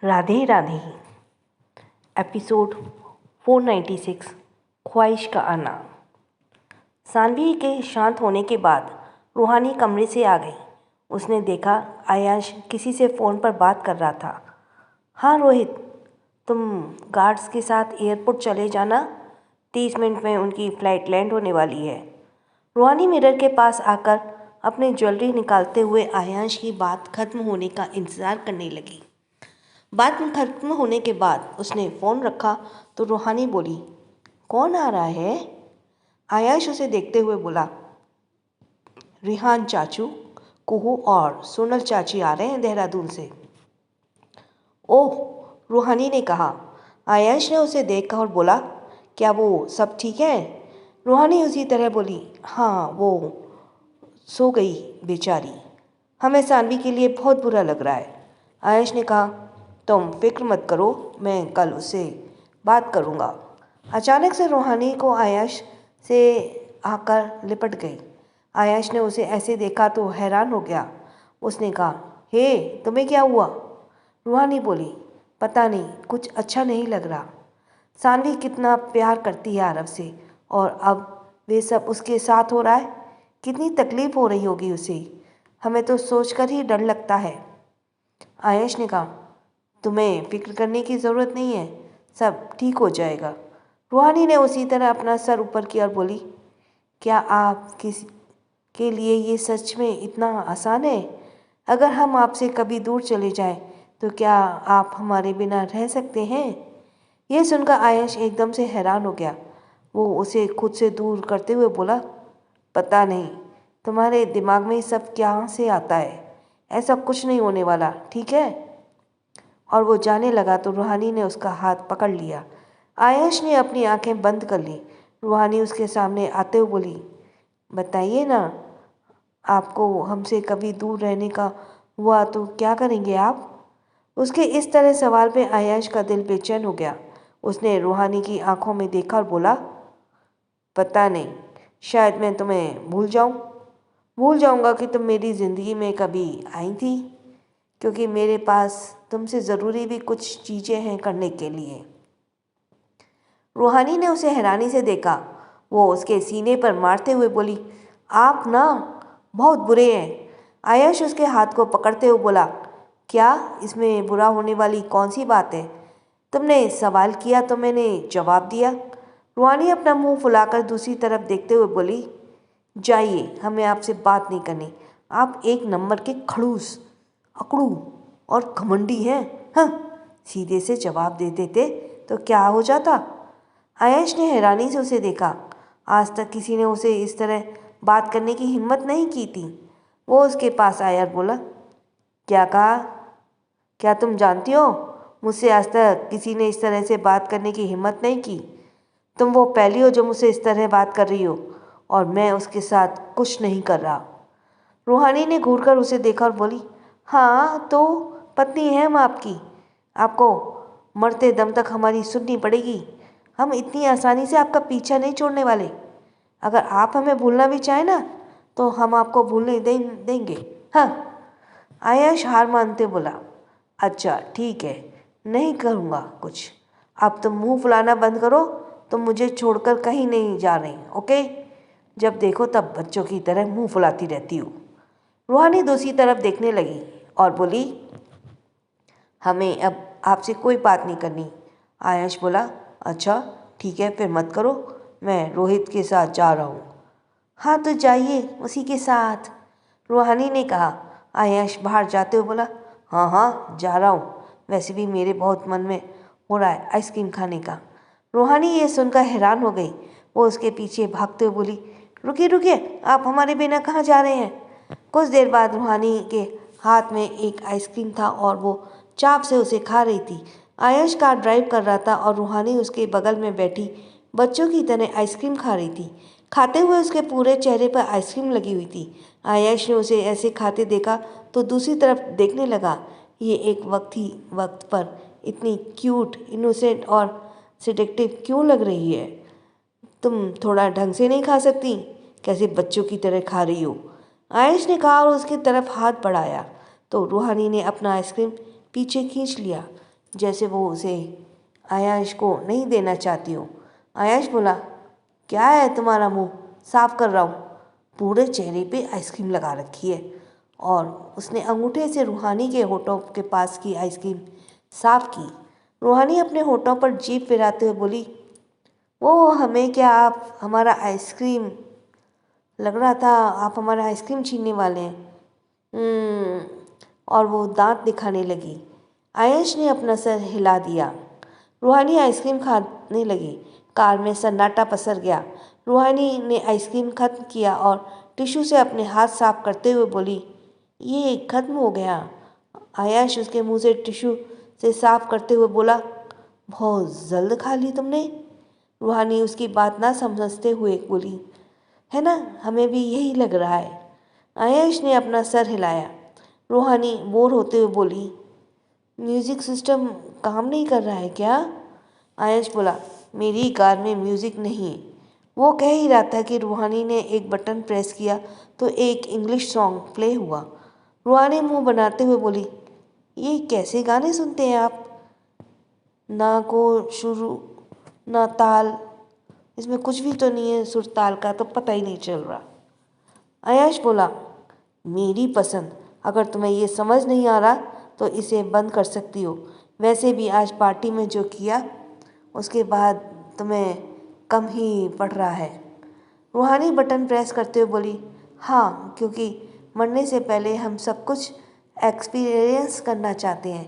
Radhe Radhe. Episode 496 ख्वाहिश का आना। सानवी के शांत होने के बाद रूहानी कमरे से आ गई। उसने देखा आयांश किसी से फ़ोन पर बात कर रहा था। हाँ रोहित, तुम गार्ड्स के साथ एयरपोर्ट चले जाना, 30 मिनट में उनकी फ़्लाइट लैंड होने वाली है। रूहानी मिरर के पास आकर अपनी ज्वेलरी निकालते हुए आयांश की बात खत्म होने का इंतज़ार करने लगी। बात खत्म होने के बाद उसने फ़ोन रखा तो रूहानी बोली, कौन आ रहा है? आयांश उसे देखते हुए बोला, रिहान चाचू, कुहू और सोनल चाची आ रहे हैं देहरादून से। ओह, रूहानी ने कहा। आयांश ने उसे देखा और बोला, क्या वो सब ठीक है? रूहानी उसी तरह बोली, हाँ वो सो गई बेचारी, हमें सानवी के लिए बहुत बुरा लग रहा है। आयांश ने कहा, तुम फिक्र मत करो, मैं कल उससे बात करूँगा। अचानक से रूहानी को आयांश से आकर लिपट गई। आयांश ने उसे ऐसे देखा तो हैरान हो गया। उसने कहा, हे तुम्हें क्या हुआ? रूहानी बोली, पता नहीं, कुछ अच्छा नहीं लग रहा। सानवी कितना प्यार करती है आरव से और अब वे सब उसके साथ हो रहा है। कितनी तकलीफ़ हो रही होगी उसे, हमें तो सोचकर ही डर लगता है। आयुष ने कहा, तुम्हें फिक्र करने की ज़रूरत नहीं है, सब ठीक हो जाएगा। रूहानी ने उसी तरह अपना सर ऊपर किया और बोली, क्या आप किसी के लिए ये सच में इतना आसान है? अगर हम आपसे कभी दूर चले जाएं, तो क्या आप हमारे बिना रह सकते हैं? यह सुनकर आयुष एकदम से हैरान हो गया। वो उसे खुद से दूर करते हुए बोला, पता नहीं तुम्हारे दिमाग में सब क्या से आता है, ऐसा कुछ नहीं होने वाला, ठीक है? और वो जाने लगा तो रूहानी ने उसका हाथ पकड़ लिया। आयुष ने अपनी आंखें बंद कर ली। रूहानी उसके सामने आते हुए बोली, बताइए ना, आपको हमसे कभी दूर रहने का हुआ तो क्या करेंगे आप? उसके इस तरह सवाल पे आयुष का दिल बेचैन हो गया। उसने रूहानी की आंखों में देखा और बोला, पता नहीं, शायद मैं तुम्हें भूल जाऊंगा कि तुम मेरी ज़िंदगी में कभी आई थी, क्योंकि मेरे पास तुमसे ज़रूरी भी कुछ चीज़ें हैं करने के लिए। रूहानी ने उसे हैरानी से देखा। वो उसके सीने पर मारते हुए बोली, आप ना बहुत बुरे हैं। आयुष उसके हाथ को पकड़ते हुए बोला, क्या इसमें बुरा होने वाली कौन सी बात है? तुमने सवाल किया तो मैंने जवाब दिया। रूहानी अपना मुंह फुलाकर दूसरी तरफ देखते हुए बोली, जाइए, हमें आपसे बात नहीं करनी। आप एक नंबर के खड़ूस, अकड़ू और घमंडी हैं। हाँ, सीधे से जवाब दे देते तो क्या हो जाता? आयुष ने हैरानी से उसे देखा। आज तक किसी ने उसे इस तरह बात करने की हिम्मत नहीं की थी। वो उसके पास आया और बोला, क्या कहा? क्या तुम जानती हो, मुझसे आज तक किसी ने इस तरह से बात करने की हिम्मत नहीं की। तुम वो पहली हो जो मुझसे इस तरह बात कर रही हो, और मैं उसके साथ कुछ नहीं कर रहा। रूहानी ने घूरकर उसे देखा और बोली, हाँ तो पत्नी है हम आपकी, आपको मरते दम तक हमारी सुननी पड़ेगी। हम इतनी आसानी से आपका पीछा नहीं छोड़ने वाले। अगर आप हमें भूलना भी चाहें ना, तो हम आपको भूलने देंगे। हाँ। आयुष हार मानते बोला, अच्छा ठीक है, नहीं करूँगा कुछ। अब तुम मुंह फुलाना बंद करो, तुम मुझे छोड़कर कहीं नहीं जा रही, ओके? जब देखो तब बच्चों की तरह मुंह फुलाती रहती हो। रूहानी दूसरी तरफ देखने लगी और बोली, हमें अब आपसे कोई बात नहीं करनी। आयुष बोला, अच्छा ठीक है, फिर मत करो, मैं रोहित के साथ जा रहा हूँ। हाँ तो जाइए उसी के साथ, रूहानी ने कहा। आयुष बाहर जाते हुए बोला, हाँ हाँ जा रहा हूँ, वैसे भी मेरे बहुत मन में हो रहा है आइसक्रीम खाने का। रूहानी ये सुनकर हैरान हो गई। वो उसके पीछे भागते हुए बोली, रुकिए रुकिए, आप हमारे बिना कहाँ जा रहे हैं? कुछ देर बाद रूहानी के हाथ में एक आइसक्रीम था और वो चाप से उसे खा रही थी। आयुष कार ड्राइव कर रहा था और रूहानी उसके बगल में बैठी बच्चों की तरह आइसक्रीम खा रही थी। खाते हुए उसके पूरे चेहरे पर आइसक्रीम लगी हुई थी। आयुष ने उसे ऐसे खाते देखा तो दूसरी तरफ देखने लगा। ये एक वक्त पर इतनी क्यूट, इनोसेंट और सिडेक्टिव क्यों लग रही है? तुम थोड़ा ढंग से नहीं खा सकती? कैसे बच्चों की तरह खा रही हो? आयुष ने कहा और उसकी तरफ हाथ बढ़ाया तो रूहानी ने अपना आइसक्रीम पीछे खींच लिया। जैसे वो उसे आयाश को नहीं देना चाहती हो। आयाश बोला, क्या है तुम्हारा मुंह साफ कर रहा हूँ। पूरे चेहरे पे आइसक्रीम लगा रखी है। और उसने अंगूठे से रूहानी के होठों के पास की आइसक्रीम साफ की। रूहानी अपने होठों पर जीभ फिराते हुए बोली, वो हमें क्या, आप हमारा आइसक्रीम, लग रहा था आप हमारा आइसक्रीम छीनने वाले हैं। और वो दांत दिखाने लगी। आयश ने अपना सर हिला दिया। रूहानी आइसक्रीम खाने लगी। कार में सन्नाटा पसर गया। रूहानी ने आइसक्रीम खत्म किया और टिश्यू से अपने हाथ साफ करते हुए बोली, ये खत्म हो गया। आयश उसके मुंह से टिश्यू से साफ करते हुए बोला, बहुत जल्द खा ली तुमने। रूहानी उसकी बात ना समझते हुए बोली, है ना, हमें भी यही लग रहा है। आयश ने अपना सर हिलाया। रूहानी बोर होते हुए बोली, म्यूज़िक सिस्टम काम नहीं कर रहा है क्या? आयश बोला, मेरी कार में म्यूज़िक नहीं है। वो कह ही रहा था कि रूहानी ने एक बटन प्रेस किया तो एक इंग्लिश सॉन्ग प्ले हुआ। रूहानी मुंह बनाते हुए बोली, ये कैसे गाने सुनते हैं आप? ना को शुरू ना ताल, इसमें कुछ भी तो नहीं है, सुर ताल का तो पता ही नहीं चल रहा। आयश बोला, मेरी पसंद, अगर तुम्हें ये समझ नहीं आ रहा तो इसे बंद कर सकती हो। वैसे भी आज पार्टी में जो किया उसके बाद तुम्हें कम ही पड़ रहा है। रूहानी बटन प्रेस करते हुए बोली, हाँ, क्योंकि मरने से पहले हम सब कुछ एक्सपीरियंस करना चाहते हैं।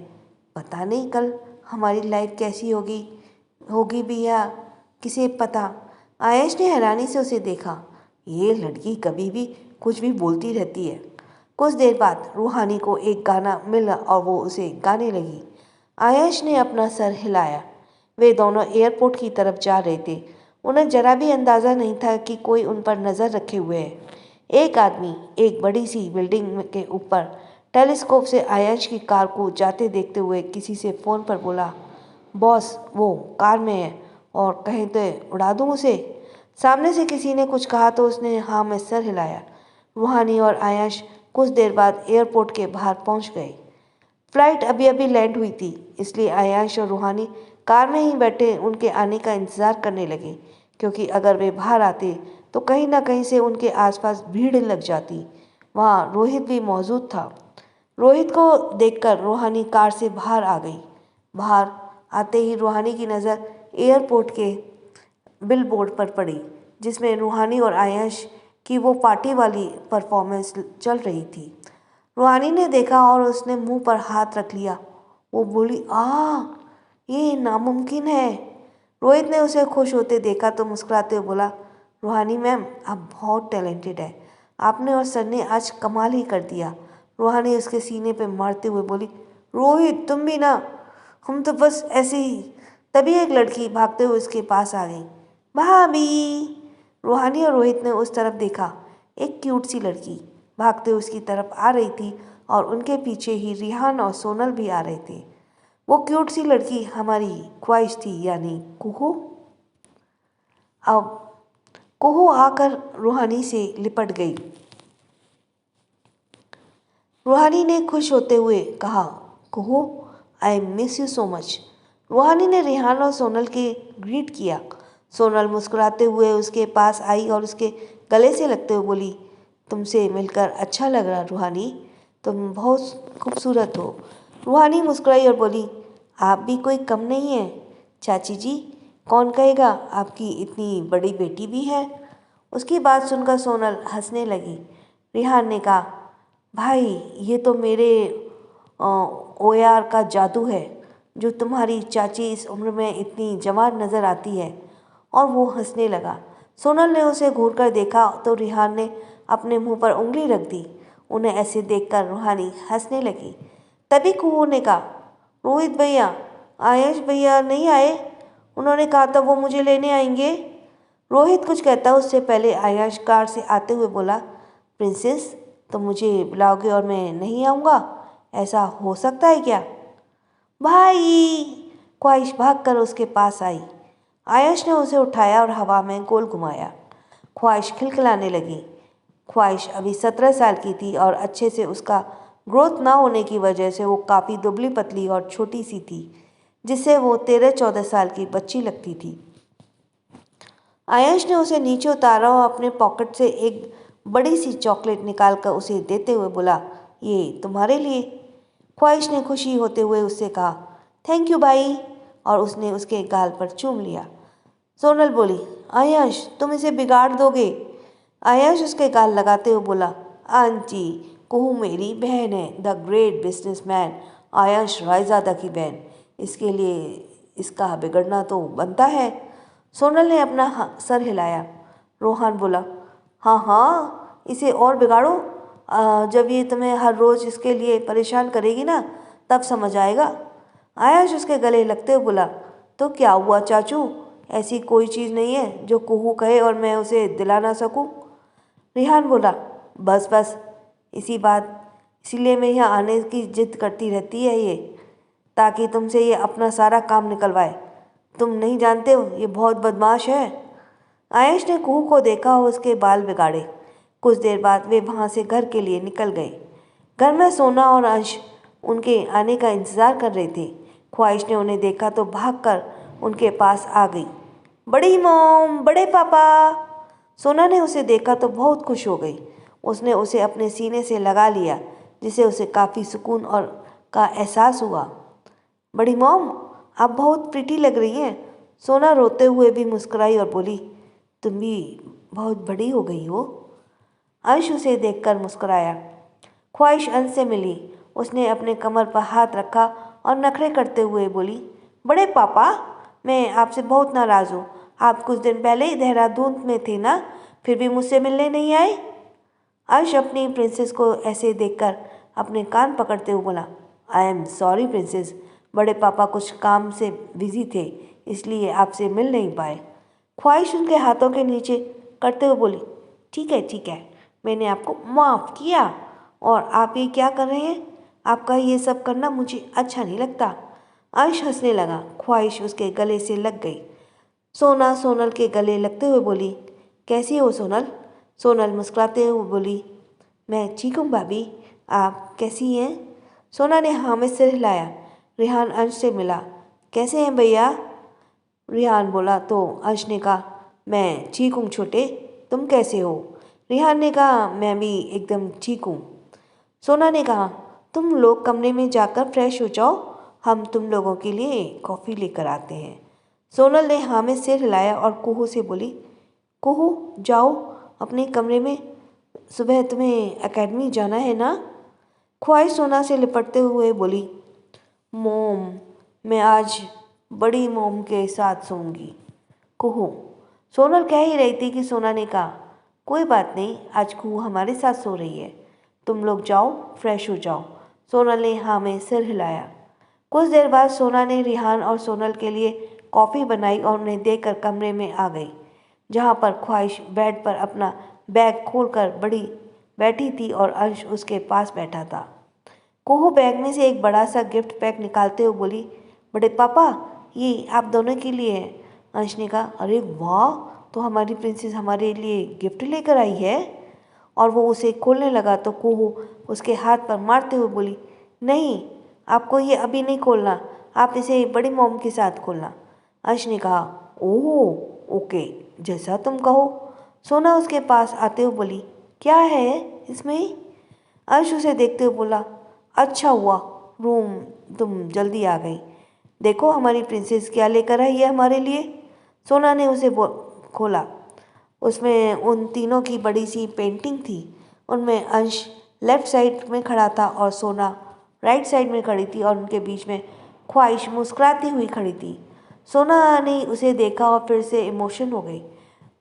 पता नहीं कल हमारी लाइफ कैसी होगी होगी भी या किसे पता। आयश ने हैरानी से उसे देखा। ये लड़की कभी भी कुछ भी बोलती रहती है। कुछ देर बाद रूहानी को एक गाना मिला और वो उसे गाने लगी। आयश ने अपना सर हिलाया। वे दोनों एयरपोर्ट की तरफ जा रहे थे। उन्हें जरा भी अंदाज़ा नहीं था कि कोई उन पर नज़र रखे हुए है। एक आदमी एक बड़ी सी बिल्डिंग के ऊपर टेलीस्कोप से आयश की कार को जाते देखते हुए किसी से फ़ोन पर बोला, बॉस, वो कार में है और कहीं तो उड़ा दूँ उसे। सामने से किसी ने कुछ कहा तो उसने हाँ में सर हिलाया। रूहानी और आयश कुछ देर बाद एयरपोर्ट के बाहर पहुंच गए। फ्लाइट अभी अभी लैंड हुई थी, इसलिए आयश और रूहानी कार में ही बैठे उनके आने का इंतज़ार करने लगे, क्योंकि अगर वे बाहर आते तो कहीं ना कहीं से उनके आसपास भीड़ लग जाती। वहाँ रोहित भी मौजूद था। रोहित को देखकर रूहानी कार से बाहर आ गई। बाहर आते ही रूहानी की नज़र एयरपोर्ट के बिलबोर्ड पर पड़ी, जिसमें रूहानी और आयश की वो पार्टी वाली परफॉर्मेंस चल रही थी। रूहानी ने देखा और उसने मुंह पर हाथ रख लिया। वो बोली, ये नामुमकिन है। रोहित ने उसे खुश होते देखा तो मुस्कुराते हुए बोला, रूहानी मैम, आप बहुत टैलेंटेड है। आपने और सर ने आज कमाल ही कर दिया। रूहानी उसके सीने पे मारते हुए बोली, रोहित तुम भी ना, हम तो बस ऐसे ही। तभी एक लड़की भागते हुए उसके पास आ गई। भाभी। रूहानी और रोहित ने उस तरफ देखा। एक क्यूट सी लड़की भागते हुए उसकी तरफ आ रही थी और उनके पीछे ही रिहान और सोनल भी आ रहे थे। वो क्यूट सी लड़की हमारी ख्वाहिश थी, यानी कुहू। अब कुहू आकर रूहानी से लिपट गई। रूहानी ने खुश होते हुए कहा, Kuhu, I miss you so much. Ruhani ने रिहान और सोनल के ग्रीट किया। सोनल मुस्कुराते हुए उसके पास आई और उसके गले से लगते हुए बोली, तुमसे मिलकर अच्छा लग रहा रूहानी, तुम बहुत खूबसूरत हो। रूहानी मुस्कुराई और बोली, आप भी कोई कम नहीं है चाची जी, कौन कहेगा आपकी इतनी बड़ी बेटी भी है। उसकी बात सुनकर सोनल हंसने लगी। रिहान ने कहा, भाई ये तो मेरे ओयार का जादू है, जो तुम्हारी चाची इस उम्र में इतनी जवान नज़र आती है। और वो हंसने लगा। सोनल ने उसे घूरकर देखा तो रिहान ने अपने मुंह पर उंगली रख दी। उन्हें ऐसे देखकर रूहानी हंसने लगी। तभी कुहू ने कहा, रोहित भैया, आयश भैया नहीं आए? उन्होंने कहा था वो मुझे लेने आएंगे। रोहित कुछ कहता उससे पहले आयश कार से आते हुए बोला, प्रिंसेस, तुम मुझे बुलाओगे और मैं नहीं आऊँगा, ऐसा हो सकता है क्या? भाई। ख्वाहिश भागकर उसके पास आई। आयश ने उसे उठाया और हवा में गोल घुमाया। ख्वाहिश खिलखिलाने लगी। ख्वाहिश अभी 17 साल की थी और अच्छे से उसका ग्रोथ ना होने की वजह से वो काफ़ी दुबली पतली और छोटी सी थी। जिससे वो 13-14 साल की बच्ची लगती थी। आयंश ने उसे नीचे उतारा और अपने पॉकेट से एक बड़ी सी चॉकलेट निकालकर उसे देते हुए बोला, ये तुम्हारे लिए। ख्वाहिश ने खुशी होते हुए उससे कहा, थैंक यू भाई, और उसने उसके गाल पर चूम लिया। सोनल बोली, आयंश तुम इसे बिगाड़ दोगे। आयंश उसके गाल लगाते हुए बोला, आंटी, कुहू मेरी बहन है, the great businessman Ayansh Raizada की बहन, इसके लिए इसका बिगड़ना तो बनता है। सोनल ने अपना सर हिलाया। रोहन बोला, हाँ हाँ, इसे और बिगाड़ो। जब ये तुम्हें हर रोज़ इसके लिए परेशान करेगी ना, तब समझ आएगा। आयंश उसके गले लगते हुए बोला, तो क्या हुआ चाचू, ऐसी कोई चीज़ नहीं है जो कुहू कहे और मैं उसे दिला ना सकूं। रिहान बोला, बस बस, इसीलिए मैं यहाँ आने की जिद करती रहती है ये, ताकि तुमसे ये अपना सारा काम निकलवाए। तुम नहीं जानते हो, ये बहुत बदमाश है। आयंश ने कुहू को देखा और उसके बाल बिगाड़े। कुछ देर बाद वे वहाँ से घर के लिए निकल गए। घर में सोना और अंश उनके आने का इंतज़ार कर रहे थे। ख्वाहिश ने उन्हें देखा तो भागकर उनके पास आ गई। बड़ी मॉम, बड़े पापा। सोना ने उसे देखा तो बहुत खुश हो गई। उसने उसे अपने सीने से लगा लिया, जिससे उसे काफ़ी सुकून और का एहसास हुआ। बड़ी मॉम, आप बहुत प्रिटी लग रही हैं। सोना रोते हुए भी मुस्कुराई और बोली, तुम भी बहुत बड़ी हो गई हो। अंश उसे देखकर मुस्कुराया। ख्वाहिश अंश से मिली। उसने अपने कमर पर हाथ रखा और नखरे करते हुए बोली, बड़े पापा, मैं आपसे बहुत नाराज़ हूँ। आप कुछ दिन पहले ही देहरादून में थे ना, फिर भी मुझसे मिलने नहीं आए। अंश अपनी प्रिंसेस को ऐसे देखकर अपने कान पकड़ते हुए बोला, आई एम सॉरी प्रिंसेस, बड़े पापा कुछ काम से बिजी थे, इसलिए आपसे मिल नहीं पाए। ख्वाहिश उनके हाथों के नीचे करते हुए बोली, ठीक है, मैंने आपको माफ़ किया। और आप ये क्या कर रहे हैं? आपका ये सब करना मुझे अच्छा नहीं लगता। अंश हंसने लगा। ख्वाहिश उसके गले से लग गई। सोना सोनल के गले लगते हुए बोली, कैसी हो सोनल? सोनल मुस्कुराते हुए बोली, मैं ठीक हूँ भाभी, आप कैसी हैं? सोना ने हाँ में सिर हिलाया। रिहान अंश से मिला। कैसे हैं भैया? रिहान बोला तो अंश ने कहा, मैं ठीक हूँ छोटे, तुम कैसे हो? रिहान ने कहा, मैं भी एकदम ठीक हूँ। सोना ने कहा, तुम लोग कमरे में जाकर फ्रेश हो जाओ, हम तुम लोगों के लिए कॉफ़ी लेकर आते हैं। सोनल ने हाँ में सिर हिलाया और कुहू से बोली, कुहू जाओ अपने कमरे में, सुबह तुम्हें एकेडमी जाना है ना? ख्वाहिश सोना से लिपटते हुए बोली, मोम, मैं आज बड़ी मोम के साथ सोऊंगी। कुहू। सोनल कह ही रही थी कि सोना ने कहा, कोई बात नहीं, आज कुहू हमारे साथ सो रही है, तुम लोग जाओ फ्रेश हो जाओ। सोनल ने हाँ में सिर हिलाया। कुछ देर बाद सोना ने रिहान और सोनल के लिए कॉफ़ी बनाई और उन्हें देकर कमरे में आ गई, जहाँ पर ख्वाहिश बेड पर अपना बैग खोलकर बड़ी बैठी थी और अंश उसके पास बैठा था। कुहू बैग में से एक बड़ा सा गिफ्ट पैक निकालते हुए बोली, बड़े पापा, ये आप दोनों के लिए है। अंश ने कहा, अरे वाह, तो हमारी प्रिंसेस हमारे लिए गिफ्ट लेकर आई है। और वो उसे खोलने लगा तो कुहू उसके हाथ पर मारते हुए बोली, नहीं, आपको ये अभी नहीं खोलना, आप इसे बड़ी मॉम के साथ खोलना। अंश ने कहा, ओह ओके, जैसा तुम कहो। सोना उसके पास आते हुए बोली, क्या है इसमें? अंश उसे देखते हुए बोला, अच्छा हुआ रूम तुम जल्दी आ गई, देखो हमारी प्रिंसेस क्या लेकर आई है हमारे लिए। सोना ने उसे खोला। उसमें उन तीनों की बड़ी सी पेंटिंग थी। उनमें अंश लेफ्ट साइड में खड़ा था और सोना राइट साइड में खड़ी थी और उनके बीच में ख्वाहिश मुस्कुराती हुई खड़ी थी। सोना ने उसे देखा और फिर से इमोशन हो गई।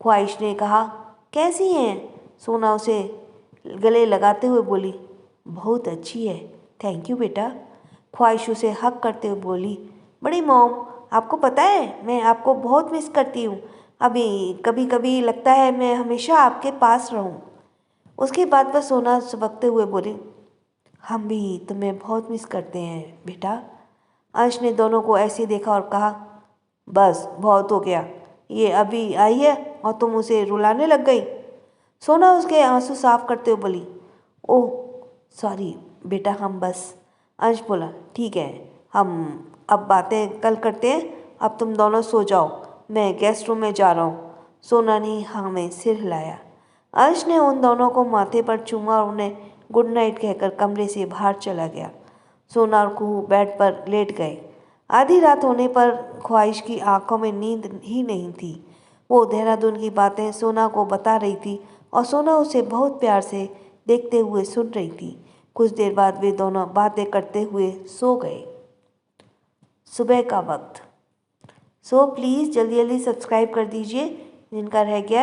ख्वाहिश ने कहा, कैसी हैं? सोना उसे गले लगाते हुए बोली, बहुत अच्छी है, थैंक यू बेटा। ख्वाहिश उसे हक करते हुए बोली, बड़ी मॉम, आपको पता है मैं आपको बहुत मिस करती हूँ, अभी कभी कभी लगता है मैं हमेशा आपके पास रहूँ। उसकी बात पर सोना सुबकते हुए बोली, हम भी तुम्हें बहुत मिस करते हैं बेटा। अंश ने दोनों को ऐसे देखा और कहा, बस बहुत हो गया, ये अभी आई है और तुम उसे रुलाने लग गई। सोना उसके आंसू साफ करते हुए बोली, ओह सॉरी बेटा, हम बस। अंश बोला, ठीक है, हम अब बातें कल करते हैं, अब तुम दोनों सो जाओ, मैं गेस्ट रूम में जा रहा हूँ। सोना ने हाँ में सिर हिलाया। अर्श ने उन दोनों को माथे पर चूमा और उन्हें गुड नाइट कहकर कमरे से बाहर चला गया। सोना और कुहू बेड पर लेट गए। आधी रात होने पर ख्वाहिश की आंखों में नींद ही नहीं थी। वो देहरादून की बातें सोना को बता रही थी और सोना उसे बहुत प्यार से देखते हुए सुन रही थी। कुछ देर बाद वे दोनों बातें करते हुए सो गए। सुबह का वक्त। सो प्लीज़ जल्दी जल्दी सब्सक्राइब कर दीजिए। जिनका रह गया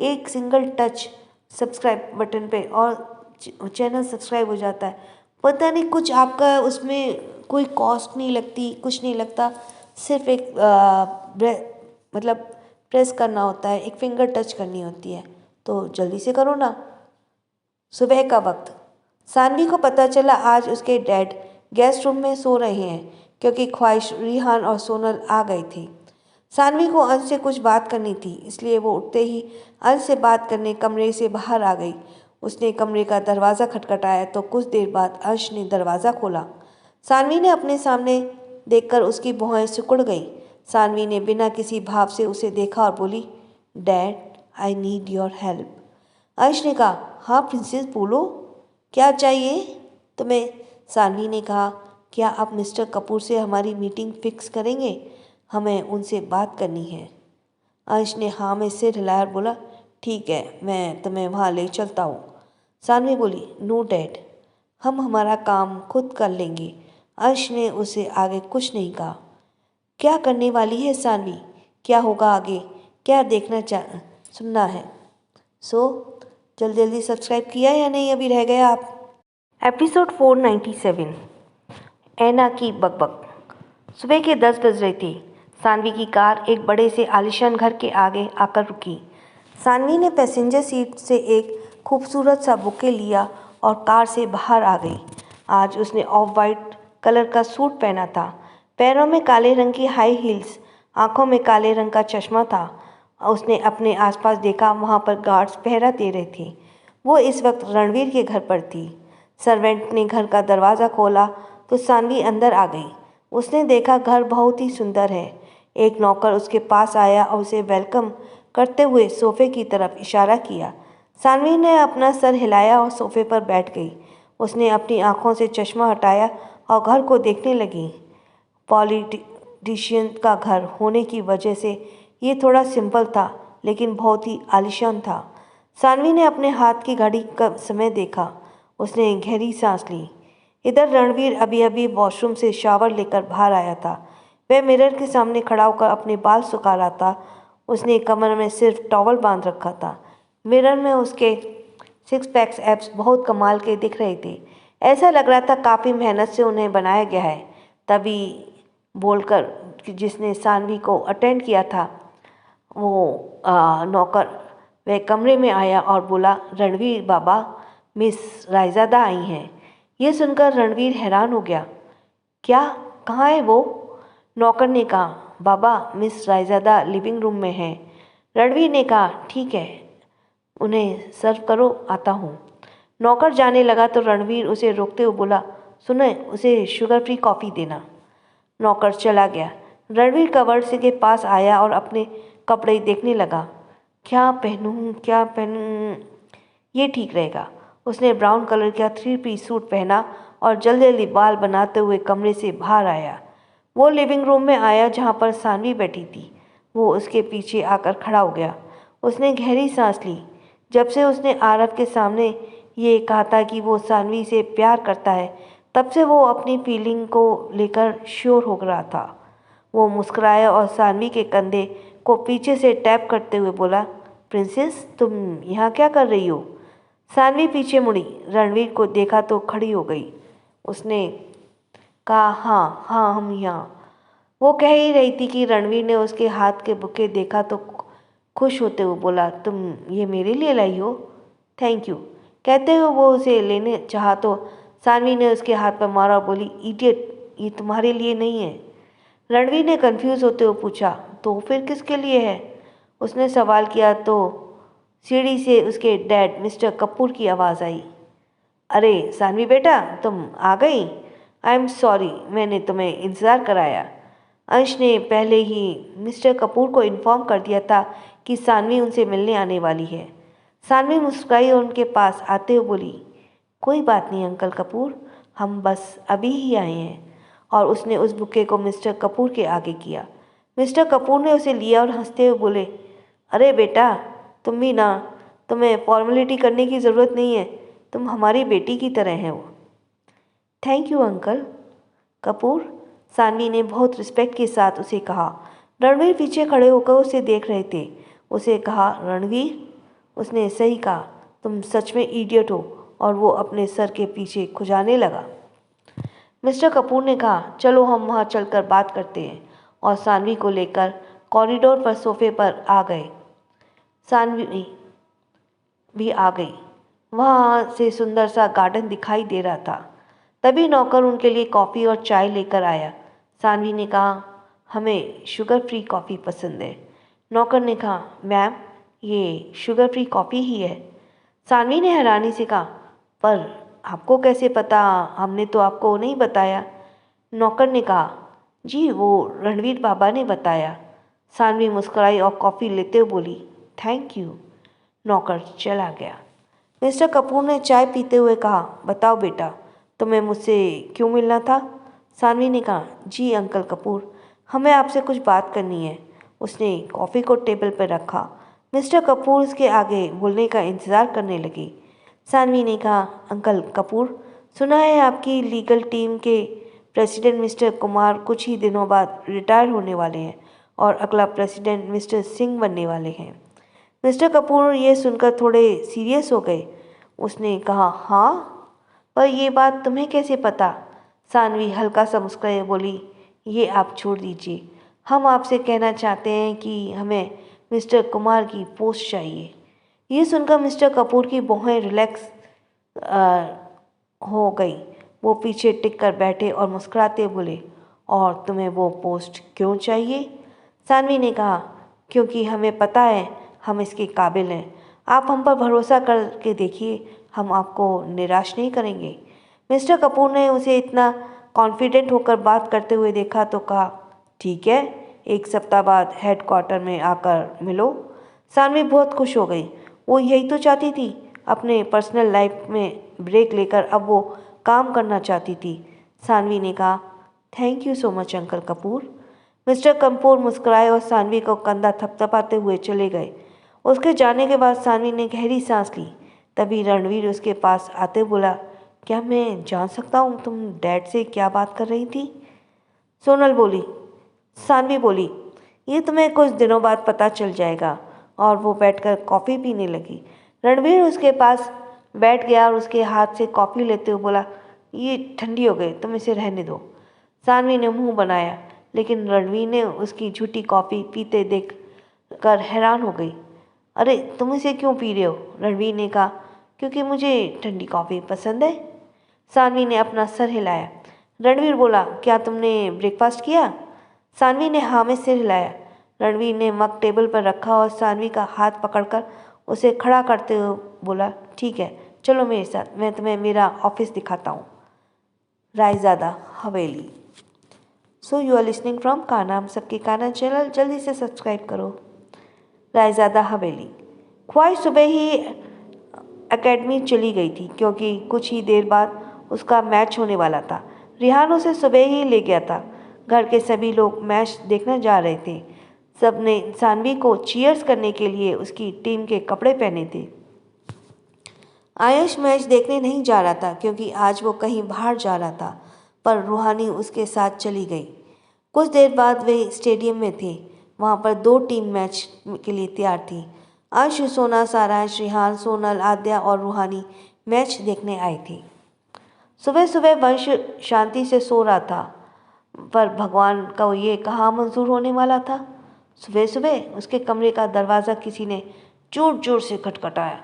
एक सिंगल टच सब्सक्राइब बटन पे और चैनल सब्सक्राइब हो जाता है। पता नहीं कुछ आपका उसमें कोई कॉस्ट नहीं लगती, कुछ नहीं लगता, सिर्फ एक मतलब प्रेस करना होता है, एक फिंगर टच करनी होती है, तो जल्दी से करो ना। सुबह का वक्त। सानवी को पता चला आज उसके डैड गेस्ट रूम में सो रहे हैं क्योंकि ख्वाहिश, रिहान और सोनल आ गए थे। सानवी को अंश से कुछ बात करनी थी, इसलिए वो उठते ही अंश से बात करने कमरे से बाहर आ गई। उसने कमरे का दरवाज़ा खटखटाया तो कुछ देर बाद अंश ने दरवाज़ा खोला। सानवी ने अपने सामने देखकर उसकी भौहें सिकुड़ गई। सानवी ने बिना किसी भाव से उसे देखा और बोली, dad, I need your help. अंश ने कहा, हाँ प्रिंसेस बोलो, क्या चाहिए तुम्हें? सानवी ने कहा, क्या आप मिस्टर कपूर से हमारी मीटिंग फिक्स करेंगे? हमें उनसे बात करनी है। अंश ने हाँ में सिर हिलाया और बोला, ठीक है, मैं तुम्हें वहाँ ले चलता हूँ। सानवी बोली, नो डैड, हम हमारा काम खुद कर लेंगे। अंश ने उसे आगे कुछ नहीं कहा। क्या करने वाली है सानवी? क्या होगा आगे? क्या देखना सुनना है? जल्दी जल्दी सब्सक्राइब किया या नहीं, अभी रह गया आप? एपिसोड 497, ऐना की बकबक। सुबह के 10 बज रहे थे। सानवी की कार एक बड़े से आलीशान घर के आगे आकर रुकी। सानवी ने पैसेंजर सीट से एक खूबसूरत सा बुके लिया और कार से बाहर आ गई। आज उसने ऑफ वाइट कलर का सूट पहना था, पैरों में काले रंग की हाई हील्स, आंखों में काले रंग का चश्मा था। उसने अपने आसपास देखा, वहाँ पर गार्ड्स पहरा दे रहे थे। वो इस वक्त रणवीर के घर पर थी। सर्वेंट ने घर का दरवाज़ा खोला तो सानवी अंदर आ गई। उसने देखा घर बहुत ही सुंदर है। एक नौकर उसके पास आया और उसे वेलकम करते हुए सोफे की तरफ इशारा किया। सानवी ने अपना सर हिलाया और सोफे पर बैठ गई। उसने अपनी आंखों से चश्मा हटाया और घर को देखने लगी। पॉलिटिशियन का घर होने की वजह से ये थोड़ा सिंपल था, लेकिन बहुत ही आलीशान था। सानवी ने अपने हाथ की घड़ी का समय देखा। उसने गहरी सांस ली। इधर रणवीर अभी अभी वॉशरूम से शावर लेकर बाहर आया था। वह मिरर के सामने खड़ा होकर अपने बाल सुखा रहा था। उसने कमर में सिर्फ टॉवल बांध रखा था। मिरर में उसके 6 पैक्स एब्स बहुत कमाल के दिख रहे थे। ऐसा लग रहा था काफ़ी मेहनत से उन्हें बनाया गया है। तभी बोलकर जिसने सानवी को अटेंड किया था, वो नौकर वह कमरे में आया और बोला, रणवीर बाबा, मिस रायज़ादा आई हैं। यह सुनकर रणवीर हैरान हो गया। क्या? कहाँ है वो? नौकर ने कहा, बाबा, मिस रायज़ादा लिविंग रूम में हैं। रणवीर ने कहा, ठीक है, उन्हें सर्व करो, आता हूँ। नौकर जाने लगा तो रणवीर उसे रोकते हुए बोला, सुने, उसे शुगर फ्री कॉफ़ी देना। नौकर चला गया। रणवीर कवर्ड के पास आया और अपने कपड़े देखने लगा। क्या पहनूं? ये ठीक रहेगा। उसने ब्राउन कलर का 3 पीस सूट पहना और जल्दी जल्दी बाल बनाते हुए कमरे से बाहर आया। वो लिविंग रूम में आया जहाँ पर सानवी बैठी थी। वो उसके पीछे आकर खड़ा हो गया। उसने गहरी सांस ली। जब से उसने आरव के सामने ये कहा था कि वो सानवी से प्यार करता है, तब से वो अपनी फीलिंग को लेकर श्योर हो रहा था। वो मुस्कुराया और सानवी के कंधे को पीछे से टैप करते हुए बोला, प्रिंसेस, तुम यहाँ क्या कर रही हो? सानवी पीछे मुड़ी। रणवीर को देखा तो खड़ी हो गई। उसने कहा, हाँ हाँ, हम यहाँ। वो कह ही रही थी कि रणवीर ने उसके हाथ के बुके देखा तो खुश होते हुए बोला, तुम ये मेरे लिए लाई हो? Thank you. कहते हुए वो उसे लेने चाहा तो सानवी ने उसके हाथ पर मारा और बोली, इडियट, ये तुम्हारे लिए नहीं है। रणवीर ने कंफ्यूज होते हुए पूछा, तो फिर किसके लिए है? उसने सवाल किया तो सीढ़ी से उसके डैड मिस्टर कपूर की आवाज़ आई। अरे सानवी बेटा, तुम आ गई? आई एम सॉरी मैंने तुम्हें इंतज़ार कराया। अंश ने पहले ही मिस्टर कपूर को इन्फॉर्म कर दिया था कि सानवी उनसे मिलने आने वाली है। सानवी मुस्कुराई और उनके पास आते हुए बोली, कोई बात नहीं अंकल कपूर, हम बस अभी ही आए हैं। और उसने उस बुके को मिस्टर कपूर के आगे किया। मिस्टर कपूर ने उसे लिया और हंसते हुए बोले, अरे बेटा तुम भी ना, तुम्हें फॉर्मेलिटी करने की ज़रूरत नहीं है, तुम हमारी बेटी की तरह हो। Thank you uncle Kapoor, Saanvi ने बहुत रिस्पेक्ट के साथ उसे कहा। रणवीर पीछे खड़े होकर उसे देख रहे थे। उसे कहा, रणवीर? उसने सही कहा, तुम सच में इडियट हो। और वो अपने सर के पीछे खुजाने लगा। मिस्टर कपूर ने कहा, चलो हम वहाँ चलकर बात करते हैं। और सानवी को लेकर कॉरिडोर पर सोफे पर आ गए। सानवी भी आ गई। वहाँ से सुंदर सा गार्डन दिखाई दे रहा था। तभी नौकर उनके लिए कॉफ़ी और चाय लेकर आया। सानवी ने कहा, हमें शुगर फ्री कॉफ़ी पसंद है। नौकर ने कहा, मैम ये शुगर फ्री कॉफ़ी ही है। सानवी ने हैरानी से कहा, पर आपको कैसे पता? हमने तो आपको नहीं बताया। नौकर ने कहा, जी वो रणवीर बाबा ने बताया। सानवी मुस्कुराई और कॉफ़ी लेते हुए बोली, थैंक यू। नौकर चला गया। मिस्टर कपूर ने चाय पीते हुए कहा, बताओ बेटा तुम्हें मुझसे क्यों मिलना था? सानवी ने कहा, जी अंकल कपूर, हमें आपसे कुछ बात करनी है। उसने कॉफ़ी को टेबल पर रखा। मिस्टर कपूर उसके आगे बोलने का इंतज़ार करने लगे। सानवी ने कहा, अंकल कपूर, सुना है आपकी लीगल टीम के प्रेसिडेंट मिस्टर कुमार कुछ ही दिनों बाद रिटायर होने वाले हैं और अगला प्रेसिडेंट मिस्टर सिंह बनने वाले हैं। मिस्टर कपूर ये सुनकर थोड़े सीरियस हो गए। उसने कहा, हाँ, पर यह बात तुम्हें कैसे पता? सानवी हल्का सा मुस्कुराई बोली, ये आप छोड़ दीजिए, हम आपसे कहना चाहते हैं कि हमें मिस्टर कुमार की पोस्ट चाहिए। ये सुनकर मिस्टर कपूर की भौहें रिलैक्स हो गई। वो पीछे टिक कर बैठे और मुस्कुराते बोले, और तुम्हें वो पोस्ट क्यों चाहिए? सानवी ने कहा, क्योंकि हमें पता है हम इसके काबिल हैं। आप हम पर भरोसा करके देखिए, हम आपको निराश नहीं करेंगे। मिस्टर कपूर ने उसे इतना कॉन्फिडेंट होकर बात करते हुए देखा तो कहा, ठीक है, 1 सप्ताह बाद हेडक्वार्टर में आकर मिलो। सानवी बहुत खुश हो गई। वो यही तो चाहती थी, अपने पर्सनल लाइफ में ब्रेक लेकर अब वो काम करना चाहती थी। सानवी ने कहा, thank you so much uncle Kapoor. Mister Kapoor मुस्कुराए और सानवी को कंधा थपथपाते हुए चले गए। उसके जाने के बाद सानवी ने गहरी सांस ली। तभी रणवीर उसके पास आते बोला, क्या मैं जान सकता हूँ तुम डैड से क्या बात कर रही थी? सोनल बोली। सानवी बोली, ये तुम्हें कुछ दिनों बाद पता चल जाएगा। और वो बैठकर कॉफ़ी पीने लगी। रणवीर उसके पास बैठ गया और उसके हाथ से कॉफ़ी लेते हुए बोला, ये ठंडी हो गई, तुम इसे रहने दो। सानवी ने मुंह बनाया, लेकिन रणवीर ने उसकी झूठी कॉफ़ी पीते देख कर हैरान हो गई। अरे तुम इसे क्यों पी रहे हो? रणवीर ने कहा, क्योंकि मुझे ठंडी कॉफ़ी पसंद है। सानवी ने अपना सर हिलाया। रणवीर बोला, क्या तुमने ब्रेकफास्ट किया? सानवी ने हाँ में सिर हिलाया। रणवीर ने मग टेबल पर रखा और सानवी का हाथ पकड़कर उसे खड़ा करते हुए बोला, ठीक है, चलो मेरे साथ, मैं तुम्हें मेरा ऑफिस दिखाता हूँ। Raizada Haveli. So you are listening from Kanha, हम सबके कान्हा चैनल, जल्दी से सब्सक्राइब करो। रायज़ादा हवेली। ख्वाहिश सुबह ही एकेडमी चली गई थी, क्योंकि कुछ ही देर बाद उसका मैच होने वाला था। रिहान उसे सुबह ही ले गया था। घर के सभी लोग मैच देखने जा रहे थे। सब ने सानवी को चीयर्स करने के लिए उसकी टीम के कपड़े पहने थे। आयुष मैच देखने नहीं जा रहा था, क्योंकि आज वो कहीं बाहर जा रहा था, पर रूहानी उसके साथ चली गई। कुछ देर बाद वे स्टेडियम में थे। वहाँ पर 2 टीम मैच के लिए तैयार थी। आयुष, सोना, सारांश, रिहान, सोनल, आद्या और रूहानी मैच देखने आई थी। सुबह सुबह वंश शांति से सो रहा था, पर भगवान का ये कहाँ मंजूर होने वाला था। सुबह सुबह उसके कमरे का दरवाज़ा किसी ने जोर जोर से खटखटाया।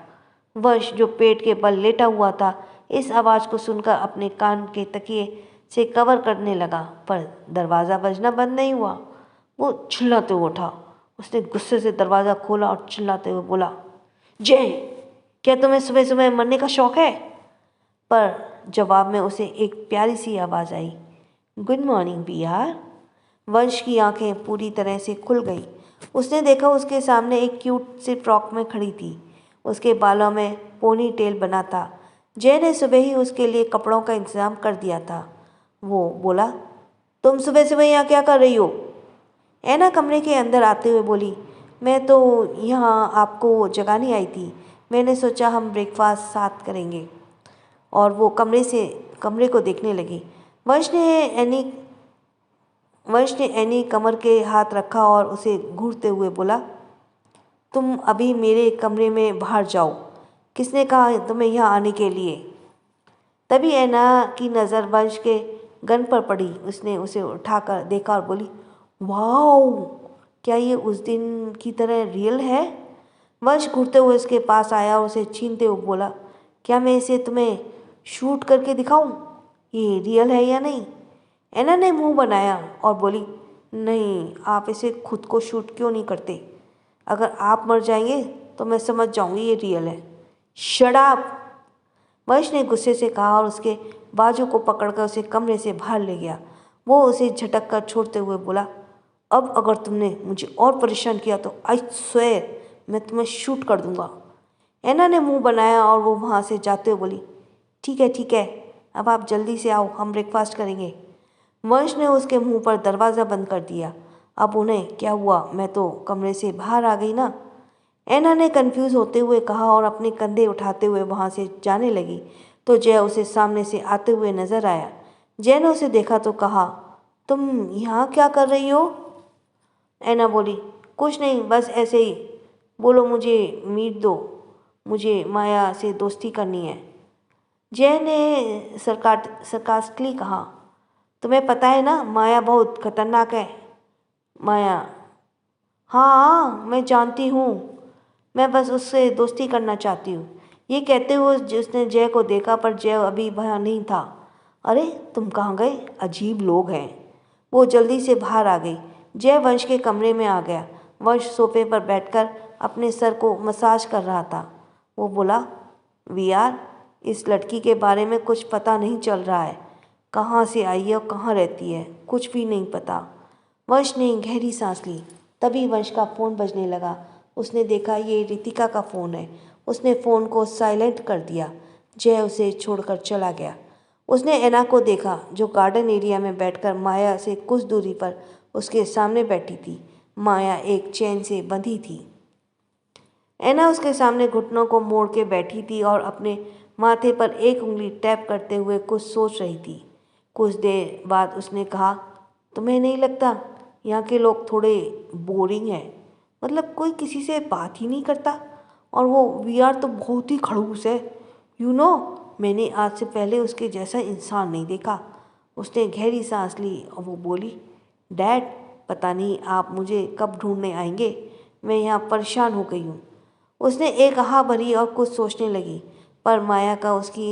वंश, जो पेट के बल लेटा हुआ था, इस आवाज़ को सुनकर अपने कान के तकिए से कवर करने लगा, पर दरवाज़ा बजना बंद नहीं हुआ। वो चिल्लाते हुए उठा। उसने गुस्से से दरवाज़ा खोला और चिल्लाते हुए बोला, जय, क्या तुम्हें सुबह सुबह मरने का शौक़ है? पर जवाब में उसे एक प्यारी सी आवाज़ आई, गुड मॉर्निंग वीआर। वंश की आंखें पूरी तरह से खुल गई। उसने देखा उसके सामने एक क्यूट सी फ्रॉक में खड़ी थी। उसके बालों में पोनी टेल बना था। जय ने सुबह ही उसके लिए कपड़ों का इंतजाम कर दिया था। वो बोला, तुम सुबह सुबह यहाँ क्या कर रही हो? ऐना कमरे के अंदर आते हुए बोली, मैं तो यहाँ आपको जगाने आई थी। मैंने सोचा हम ब्रेकफास्ट साथ करेंगे। और वो कमरे को देखने लगी। वंश ने एनी कमर के हाथ रखा और उसे घूरते हुए बोला, तुम अभी मेरे कमरे में बाहर जाओ। किसने कहा तुम्हें यहाँ आने के लिए? तभी ऐना की नज़र वंश के गन पर पड़ी। उसने उसे उठाकर देखा और बोली, वाओ, क्या ये उस दिन की तरह रियल है? वंश घूरते हुए उसके पास आया और उसे छीनते हुए बोला, क्या मैं इसे तुम्हें शूट करके दिखाऊं? ये रियल है या नहीं? ऐना ने मुंह बनाया और बोली, नहीं, आप इसे खुद को शूट क्यों नहीं करते? अगर आप मर जाएंगे तो मैं समझ जाऊंगी ये रियल है। Shut up! वंश ने गुस्से से कहा और उसके बाजू को पकड़कर उसे कमरे से बाहर ले गया। वो उसे झटक कर छोड़ते हुए बोला, अब अगर तुमने मुझे और परेशान किया तो आई स्वेयर मैं तुम्हें शूट कर दूंगा। ऐना ने मुंह बनाया और वो वहाँ से जाते हुए बोली, ठीक है, अब आप जल्दी से आओ, हम ब्रेकफास्ट करेंगे। वंश ने उसके मुंह पर दरवाज़ा बंद कर दिया। अब उन्हें क्या हुआ, मैं तो कमरे से बाहर आ गई ना? ऐना ने कंफ्यूज होते हुए कहा और अपने कंधे उठाते हुए वहाँ से जाने लगी तो जय उसे सामने से आते हुए नजर आया। जय ने उसे देखा तो कहा, तुम यहाँ क्या कर रही हो? ऐना बोली, कुछ नहीं, बस ऐसे ही। बोलो, मुझे मीट दो, मुझे माया से दोस्ती करनी है। जय ने सरकास्टिकली कहा, तुम्हें पता है ना माया बहुत खतरनाक है। माया, हाँ मैं जानती हूँ, मैं बस उससे दोस्ती करना चाहती हूँ। ये कहते हुए उसने जय को देखा पर जय अभी वहाँ नहीं था। अरे तुम कहाँ गए? अजीब लोग हैं। वो जल्दी से बाहर आ गई। जय वंश के कमरे में आ गया। वंश सोफे पर बैठकर अपने सर को मसाज कर रहा था। वो बोला, वीआर, इस लड़की के बारे में कुछ पता नहीं चल रहा है। कहाँ से आई है और कहाँ रहती है, कुछ भी नहीं पता। वंश ने गहरी सांस ली। तभी वंश का फ़ोन बजने लगा। उसने देखा ये रितिका का फ़ोन है। उसने फ़ोन को साइलेंट कर दिया। जय उसे छोड़कर चला गया। उसने ऐना को देखा जो गार्डन एरिया में बैठकर माया से कुछ दूरी पर उसके सामने बैठी थी। माया एक चेन से बंधी थी। ऐना उसके सामने घुटनों को मोड़ के बैठी थी और अपने माथे पर एक उंगली टैप करते हुए कुछ सोच रही थी। कुछ देर बाद उसने कहा, तुम्हें नहीं लगता यहाँ के लोग थोड़े बोरिंग हैं? मतलब कोई किसी से बात ही नहीं करता और वो वीआर तो बहुत ही खड़ूस है। मैंने आज से पहले उसके जैसा इंसान नहीं देखा। उसने गहरी सांस ली और वो बोली, डैड, पता नहीं आप मुझे कब ढूंढने आएंगे। मैं यहाँ परेशान हो गई हूँ। उसने एक आह भरी और कुछ सोचने लगी पर माया का उसकी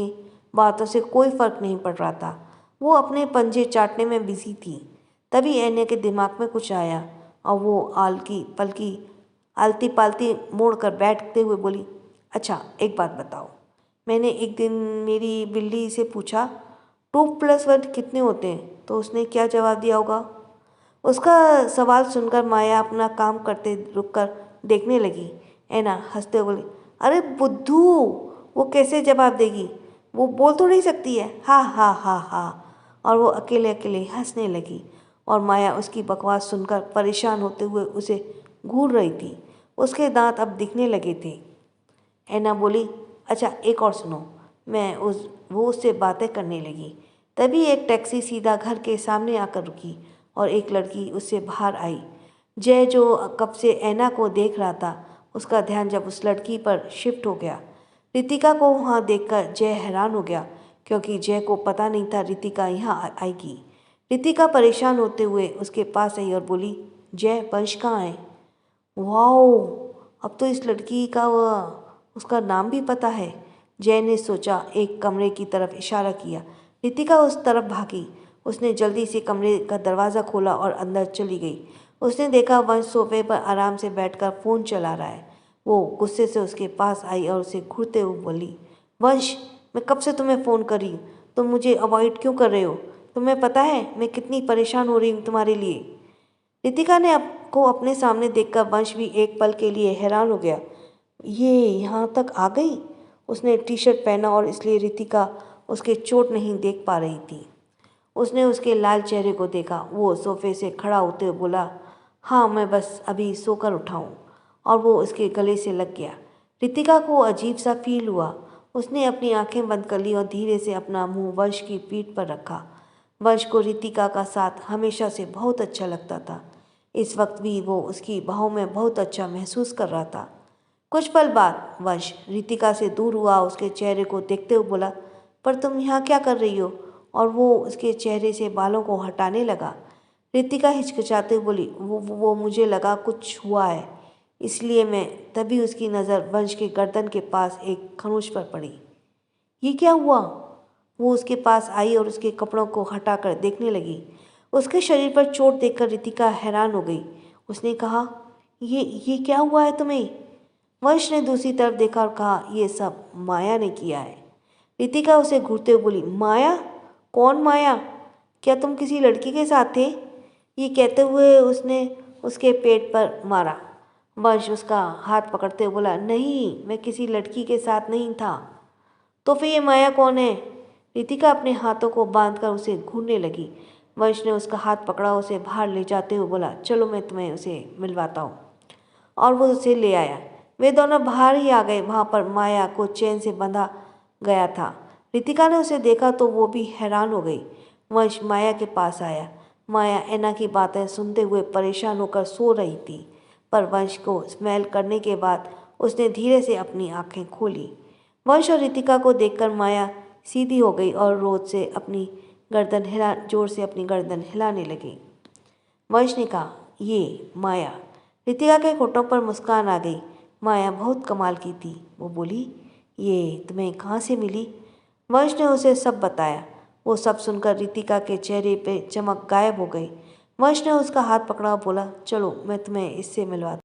बातों से कोई फर्क नहीं पड़ रहा था। वो अपने पंजे चाटने में बिजी थी। तभी ऐने के दिमाग में कुछ आया और वो आलती पालती मोड़ कर बैठते हुए बोली, अच्छा एक बात बताओ। मैंने एक दिन मेरी बिल्ली से पूछा 2+1 कितने होते हैं, तो उसने क्या जवाब दिया होगा? उसका सवाल सुनकर माया अपना काम करते रुककर देखने लगी। ऐना हंसते हुए बोली, अरे बुद्धू, वो कैसे जवाब देगी? वो बोल तो नहीं सकती है। हा हा हा हा। और वो अकेले अकेले हंसने लगी और माया उसकी बकवास सुनकर परेशान होते हुए उसे घूर रही थी। उसके दांत अब दिखने लगे थे। ऐना बोली, अच्छा एक और सुनो। वो उससे बातें करने लगी। तभी एक टैक्सी सीधा घर के सामने आकर रुकी और एक लड़की उससे बाहर आई। जय जो कब से ऐना को देख रहा था उसका ध्यान जब उस लड़की पर शिफ्ट हो गया। रितिका को वहाँ देखकर जय हैरान हो गया क्योंकि जय को पता नहीं था रितिका यहाँ आएगी। रितिका परेशान होते हुए उसके पास आई और बोली, जय, वंश कहाँ है? वाओ, अब तो इस लड़की का उसका नाम भी पता है। जय ने सोचा, एक कमरे की तरफ इशारा किया। रितिका उस तरफ भागी। उसने जल्दी से कमरे का दरवाज़ा खोला और अंदर चली गई। उसने देखा वंश सोफे पर आराम से बैठकर फ़ोन चला रहा है। वो गुस्से से उसके पास आई और उसे घूरते हुए बोली, वंश, मैं कब से तुम्हें फ़ोन कर रही हूँ, तुम मुझे अवॉइड क्यों कर रहे हो? तुम्हें पता है मैं कितनी परेशान हो रही हूँ तुम्हारे लिए। रितिका ने को अपने सामने देखकर वंश भी एक पल के लिए हैरान हो गया। ये यहाँ तक आ गई? उसने टी शर्ट पहना और इसलिए रितिका उसके चोट नहीं देख पा रही थी। उसने उसके लाल चेहरे को देखा। वो सोफे से खड़ा होते हुए बोला, हाँ मैं बस अभी सोकर उठा हूँ। और वो उसके गले से लग गया। रितिका को अजीब सा फील हुआ। उसने अपनी आंखें बंद कर ली और धीरे से अपना मुंह वंश की पीठ पर रखा। वंश को रितिका का साथ हमेशा से बहुत अच्छा लगता था। इस वक्त भी वो उसकी बाहों में बहुत अच्छा महसूस कर रहा था। कुछ पल बाद वंश रितिका से दूर हुआ, उसके चेहरे को देखते हुए बोला, पर तुम यहाँ क्या कर रही हो? और वो उसके चेहरे से बालों को हटाने लगा। रितिका हिचकिचाते हुए बोली, वो मुझे लगा कुछ हुआ है, इसलिए मैं तभी उसकी नज़र वंश के गर्दन के पास एक खरोंच पर पड़ी। ये क्या हुआ? वो उसके पास आई और उसके कपड़ों को हटाकर देखने लगी। उसके शरीर पर चोट देखकर रितिका हैरान हो गई। उसने कहा, ये क्या हुआ है तुम्हें? वंश ने दूसरी तरफ देखा और कहा, यह सब माया ने किया है। रितिका उसे घूरते हुए बोली, माया? कौन माया? क्या तुम किसी लड़की के साथ थे? ये कहते हुए उसने उसके पेट पर मारा। वंश उसका हाथ पकड़ते हुए बोला, नहीं मैं किसी लड़की के साथ नहीं था। तो फिर ये माया कौन है? रितिका अपने हाथों को बांधकर उसे घूरने लगी। वंश ने उसका हाथ पकड़ा, उसे बाहर ले जाते हुए बोला, चलो मैं तुम्हें उसे मिलवाता हूँ। और वो उसे ले आया। वे दोनों बाहर ही आ गए। वहाँ पर माया को चैन से बंधा गया था। रितिका ने उसे देखा तो वो भी हैरान हो गई। वंश माया के पास आया। माया ऐना की बातें सुनते हुए परेशान होकर सो रही थी, पर वंश को स्मेल करने के बाद उसने धीरे से अपनी आंखें खोली। वंश और रितिका को देखकर माया सीधी हो गई और जोर से अपनी गर्दन हिलाने लगी। वंश ने कहा, ये माया। रितिका के होठों पर मुस्कान आ गई। माया बहुत कमाल की थी। वो बोली, ये तुम्हें कहाँ से मिली? वंश ने उसे सब बताया। वो सब सुनकर रितिका के चेहरे पे चमक गायब हो गई। वंश ने उसका हाथ पकड़ा और बोला, चलो मैं तुम्हें इससे मिलवाता